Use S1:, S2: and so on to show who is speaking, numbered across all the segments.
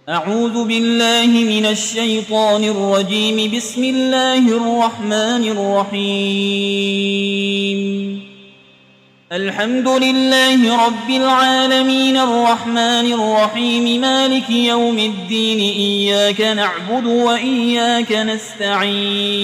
S1: أعوذ بالله من الشيطان الرجيم. بسم الله الرحمن الرحيم. الحمد لله رب العالمين الرحمن الرحيم مالك يوم الدين. إياك نعبد وإياك نستعين.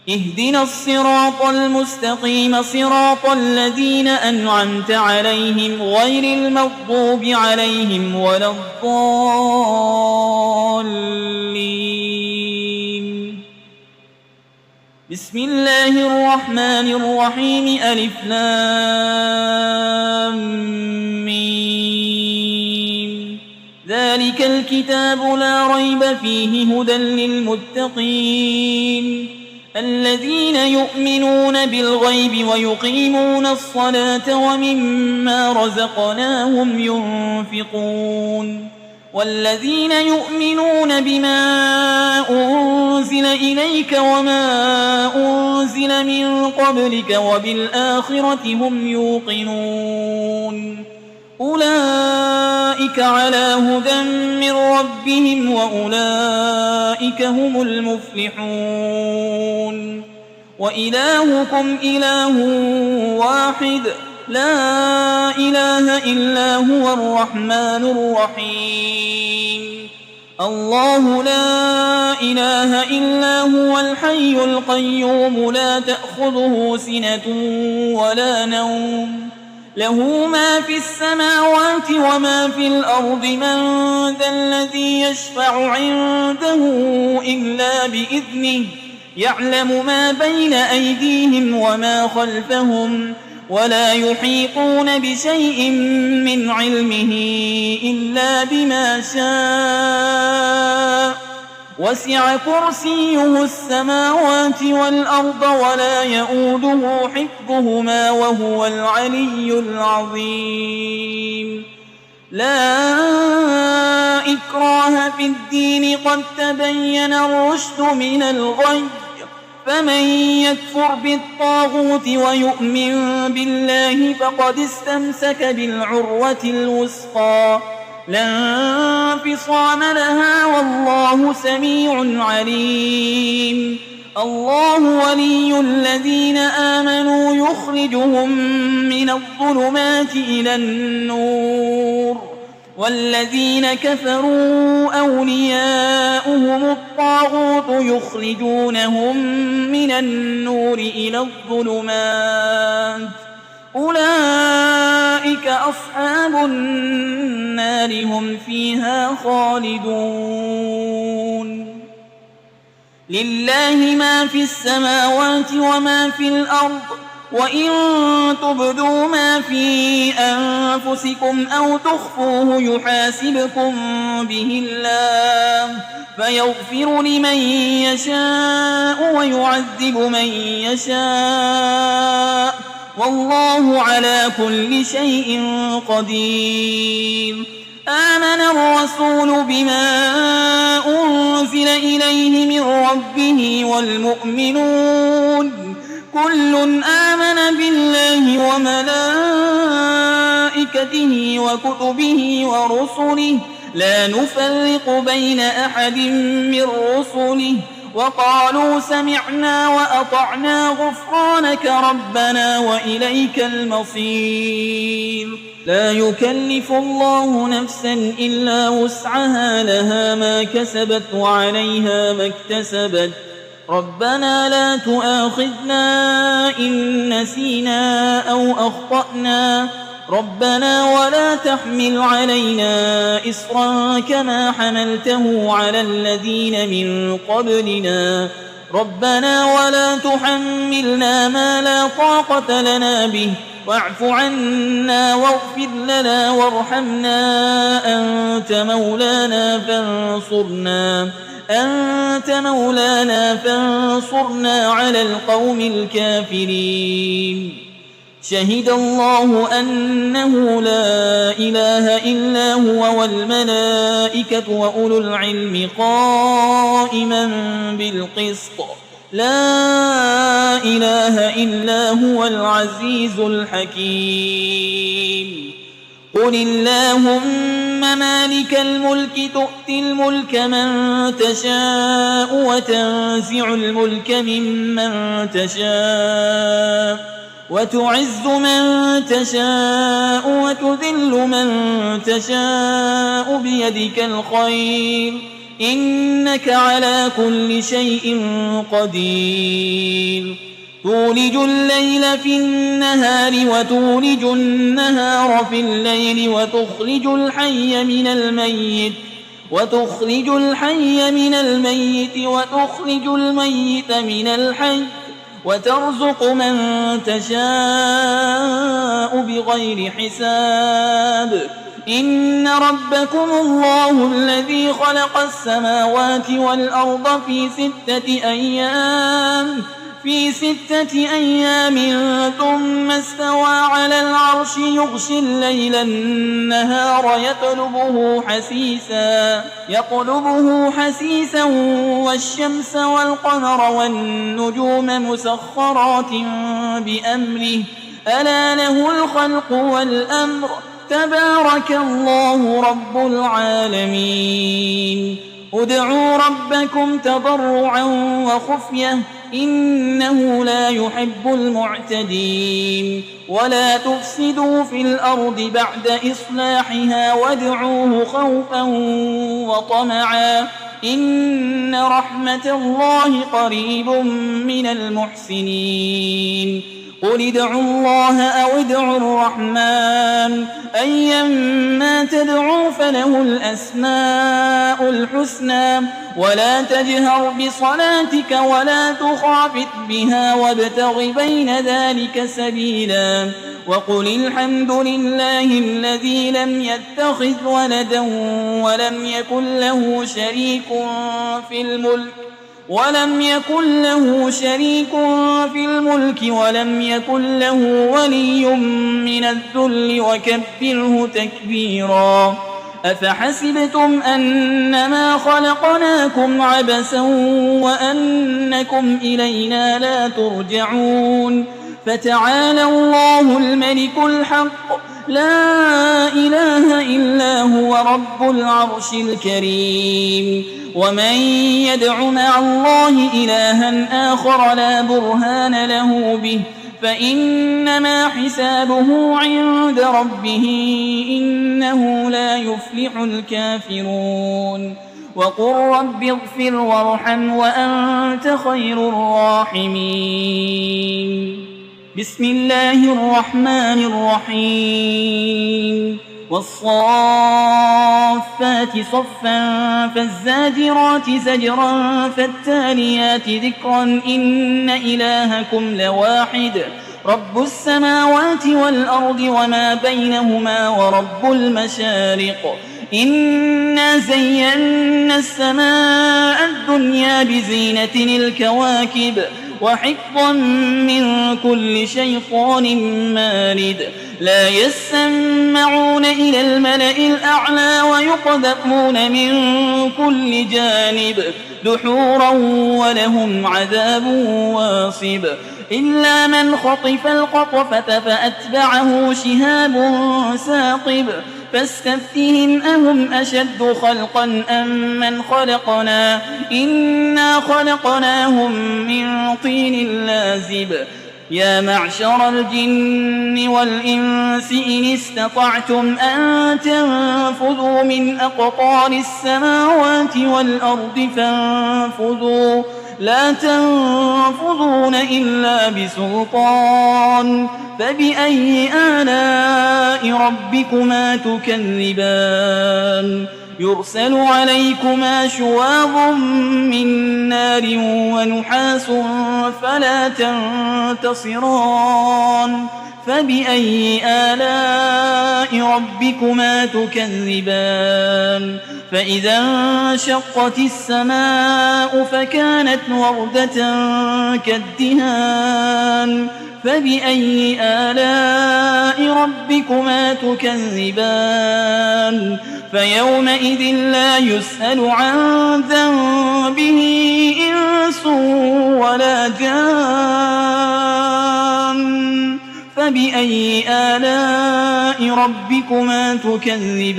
S1: اهدنا الصراط المستقيم صراط الذين أنعمت عليهم غير المغضوب عليهم ولا الضالين. بسم الله الرحمن الرحيم. ألف لام ميم. ذلك الكتاب لا ريب فيه هدى للمتقين الذين يؤمنون بالغيب ويقيمون الصلاة ومما رزقناهم ينفقون والذين يؤمنون بما أنزل إليك وما أنزل من قبلك وبالآخرة هم يوقنون أولئك على هدى من ربهم وأولئك هم المفلحون. وإلهكم إله واحد لا إله إلا هو الرحمن الرحيم. الله لا إله إلا هو الحي القيوم لا تأخذه سنة ولا نوم له ما في السماوات وما في الأرض. من ذا الذي يشفع عنده إلا بإذنه يعلم ما بين أيديهم وما خلفهم ولا يحيطون بشيء من علمه إلا بما شاء. وسع كرسيه السماوات والأرض ولا يؤوده حفظهما وهو العلي العظيم. لا إكراه في الدين قد تبين الرشد من الغي. فمن يكفر بالطاغوت ويؤمن بالله فقد استمسك بالعروة الوثقى لا انفصام لها والله سميع عليم. الله ولي الذين آمنوا يخرجهم من الظلمات إلى النور والذين كفروا أولياؤهم الطاغوت يخرجونهم من النور إلى الظلمات. أولئك أصحاب النار هم فيها خالدون. لله ما في السماوات وما في الأرض وإن تبدوا ما في أنفسكم أو تخفوه يحاسبكم به الله فيغفر لمن يشاء ويعذب من يشاء والله على كل شيء قدير. آمن الرسول بما أنزل إليه من ربه والمؤمنون كل آمن بالله وملائكته وكتبه ورسله لا نفرق بين أحد من رسله وقالوا سمعنا وأطعنا غفرانك ربنا وإليك المصير. لا يكلف الله نفسا إلا وسعها لها ما كسبت وعليها ما اكتسبت. ربنا لا تؤاخذنا إن نسينا أو أخطأنا ربنا ولا تحمل علينا إصرا كما حملته على الذين من قبلنا ربنا ولا تحملنا ما لا طاقة لنا به واعف عنا واغفر لنا وارحمنا أنت مولانا فانصرنا على القوم الكافرين. شهد الله أنه لا إله إلا هو والملائكة وأولو العلم قائما بالقسط لا إله إلا هو العزيز الحكيم. قل اللهم مالك الملك تؤتي الملك من تشاء وتنزع الملك ممن تشاء وتعز من تشاء وتذل من تشاء بيدك الخير إنك على كل شيء قدير تولج الليل في النهار وتولج النهار في الليل وتخرج الحي من الميت وتخرج الميت من الحي وترزق من تشاء بغير حساب إن ربكم الله الذي خلق السماوات والأرض في 6 أيام ثم استوى على العرش يغشي الليل النهار يطلبه حسيسا والشمس والقمر والنجوم مسخرات بأمره ألا له الخلق والأمر تبارك الله رب العالمين ادعوا ربكم تضرعا وخفية إنه لا يحب المعتدين ولا تفسدوا في الأرض بعد إصلاحها وادعوه خوفا وطمعا إن رحمة الله قريب من المحسنين قل ادعوا الله أو ادعوا الرحمن أيما تدعوا فله الأسماء الحسنى ولا تجهر بصلاتك ولا تخافت بها وابتغ بين ذلك سبيلا وقل الحمد لله الذي لم يتخذ ولدا ولم يكن له شريك في الملك ولم يكن له ولي من الذل وكبره تكبيرا أفحسبتم أنما خلقناكم عبثا وأنكم إلينا لا ترجعون فتعالى الله الملك الحق لا إله إلا هو رب العرش الكريم ومن يدع مع الله إلها آخر لا برهان له به فإنما حسابه عند ربه إنه لا يفلح الكافرون وقل رب اغفر وارحم وأنت خير الراحمين بسم الله الرحمن الرحيم والصافات صفا فالزاجرات زجرا فالتاليات ذكرا إن إلهكم لواحد رب السماوات والأرض وما بينهما ورب المشارق إنا زينا السماء الدنيا بزينة الكواكب وحفظا من كل شيطان مارد لا يسمعون إلى الملأ الأعلى ويقذفون من كل جانب دحورا ولهم عذاب واصب إلا من خطف الخطفة فأتبعه شهاب ثاقب فاستفتهم أهم أشد خلقا أم من خلقنا إنا خلقناهم من طين لازب يا معشر الجن والإنس إن استطعتم أن تنفذوا من أقطار السماوات والأرض فانفذوا لا تنفذون إلا بسلطان فبأي آلاء ربكما تكذبان يرسل عليكما شواظ من نار ونحاس فلا تنتصران فبأي آلاء ربكما تكذبان فإذا انشقت السماء فكانت وردة كالدهان فبأي آلاء ربكما تكذبان فيومئذ لا يسأل عن ذنبه إنس ولا جان فبأي آلاء ربكما تكذبان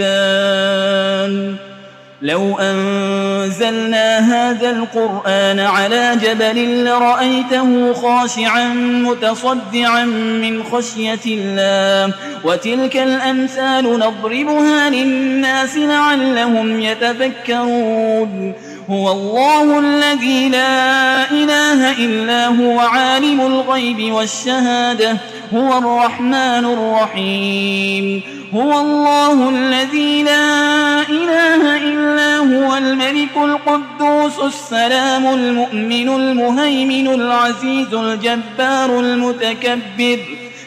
S1: لو أنزلنا هذا القرآن على جبل لرأيته خاشعا متصدعا من خشية الله وتلك الأمثال نضربها للناس لعلهم يتفكرون هو الله الذي لا إله إلا هو عالم الغيب والشهادة هو الرحمن الرحيم هو الله الذي لا إله إلا هو الملك القدوس السلام المؤمن المهيمن العزيز الجبار المتكبر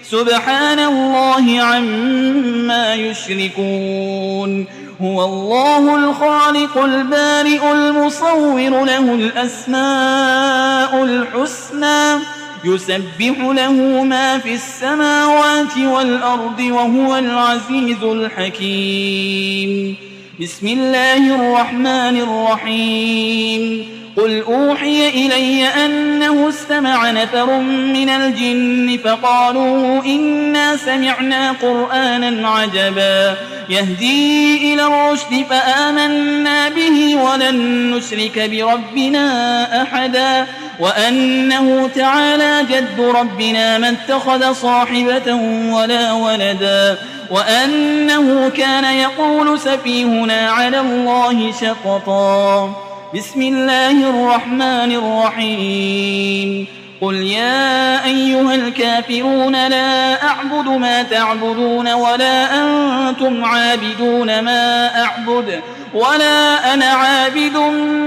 S1: سبحان الله عما يشركون هو الله الخالق البارئ المصور له الأسماء الحسنى يسبح له ما في السماوات والأرض وهو العزيز الحكيم بسم الله الرحمن الرحيم قل أوحي إلي أنه استمع نفر من الجن فقالوا إنا سمعنا قرآنا عجبا يهدي إلى الرشد فآمنا به ولن نشرك بربنا أحدا وأنه تعالى جد ربنا ما اتخذ صاحبة ولا ولدا وأنه كان يقول سفيهنا على الله شططا بسم الله الرحمن الرحيم قل يا أيها الكافرون لا أعبد ما تعبدون ولا أنتم عابدون ما أعبد ولا أنا عابد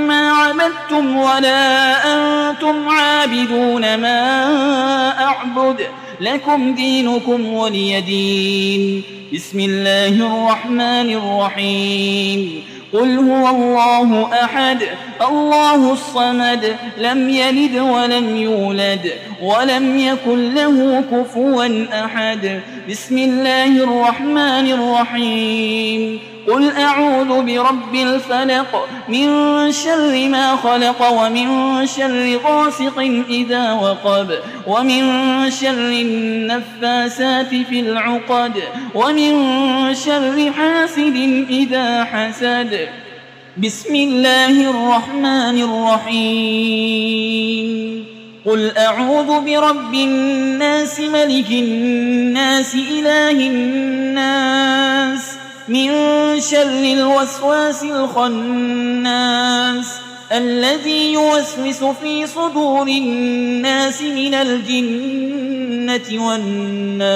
S1: ما عبدتم ولا أنتم عابدون ما أعبد لكم دينكم ولي دين بسم الله الرحمن الرحيم قل هو الله أحد الله الصمد لم يلد ولم يولد ولم يكن له كفوا أحد بسم الله الرحمن الرحيم قل أعوذ برب الفلق من شر ما خلق ومن شر غاسق إذا وقب ومن شر النفاسات في العقد ومن شر حاسد إذا حسد بسم الله الرحمن الرحيم قل أعوذ برب الناس ملك الناس إله الناس من شر الوسواس الخناس الذي يوسوس في صدور الناس من الجنة والناس